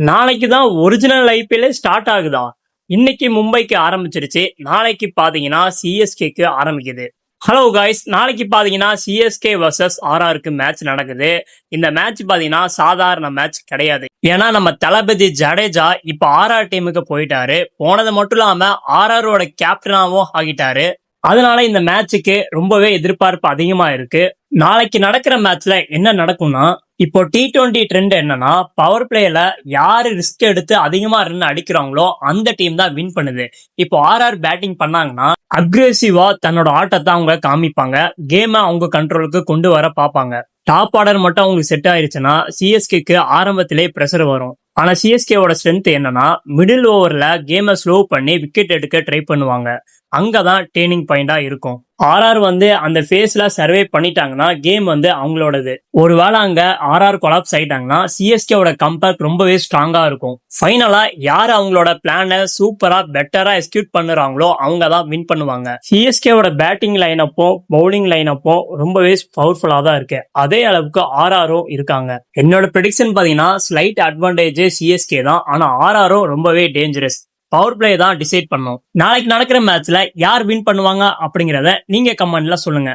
நாளைக்கு தான் original IPL start ஆகுதா? இன்னைக்கு மும்பைக்கு ஆரம்பிச்சிருச்சு. நாளைக்கு பாத்தீங்கன்னா சிஎஸ்கேக்கு ஆரம்பிக்குது. ஹலோ காய்ஸ், நாளைக்கு பாத்தீங்கன்னா சிஎஸ்கே வர்சஸ் ஆர்ஆருக்கு மேட்ச் நடக்குது. இந்த மேட்ச் பாத்தீங்கன்னா சாதாரண மேட்ச் கிடையாது. ஏன்னா நம்ம தளபதி ஜடேஜா இப்ப ஆர்ஆர் டீமுக்கு போயிட்டாரு. போனது மட்டும் இல்லாம ஆர்ஆரோட கேப்டனாவும் ஆகிட்டாரு. அதனால இந்த மேட்சுக்கு ரொம்பவே எதிர்பார்ப்பு அதிகமா இருக்கு. நாளைக்கு நடக்கிற மேட்ச்ல என்ன நடக்கும்னா, இப்போ T20 ட்ரெண்ட் என்னன்னா, பவர் பிளேல யாரு ரிஸ்க் எடுத்து அதிகமா ரன் அடிக்கிறாங்களோ அந்த டீம் தான் வின் பண்ணுது. இப்போ ஆர்ஆர் பேட்டிங் பண்ணாங்கன்னா அக்ரெசிவா தன்னோட ஆட்டத்தை அவங்க காமிப்பாங்க. கேமை அவங்க கண்ட்ரோலுக்கு கொண்டு வர பார்ப்பாங்க. டாப் ஆர்டர் மட்டும் அவங்களுக்கு செட் ஆயிருச்சுன்னா சிஎஸ்கேக்கு ஆரம்பத்திலே பிரஷர் வரும். ஆனா சிஎஸ்கேவோட ஸ்ட்ரென்த் என்னன்னா, மிடில் ஓவர்ல கேமை ஸ்லோ பண்ணி விக்கெட் எடுக்க ட்ரை பண்ணுவாங்க. அங்கதான் டேர்னிங் பாயிண்டா இருக்கும். ஆர்ஆர் அந்த ஃபேஸ்ல சர்வே பண்ணிட்டாங்கன்னா கேம் அவங்களோடது. ஒருவேளை அங்க ஆர்ஆர் கொலாப்ஸ் ஆயிட்டாங்கன்னா சிஎஸ்கேவோட கம்பேக் ரொம்பவே ஸ்ட்ராங்கா இருக்கும். ஃபைனலா யார் அவங்களோட பிளானை சூப்பரா பெட்டரா எக்ஸிக்யூட் பண்ணுறாங்களோ அவங்க தான் வின் பண்ணுவாங்க. சிஎஸ்கேவோட பேட்டிங் லைனப்பும் பவுலிங் லைனப்பும் ரொம்பவே பவர்ஃபுல்லா தான் இருக்கு. அதே அளவுக்கு ஆர்ஆரும் இருக்காங்க. என்னோட ப்ரெடிக்ஷன் பாத்தீங்கன்னா ஸ்லைட் அட்வான்டேஜ் சிஎஸ்கே தான். ஆனா ஆர்ஆரும் ரொம்பவே டேஞ்சரஸ். பவர் பிளே தான் டிசைட் பண்ணும். நாளைக்கு நடக்கிற மேட்ச்ல யார் வின் பண்ணுவாங்க அப்படிங்கறத நீங்க கமெண்ட்ல சொல்லுங்க.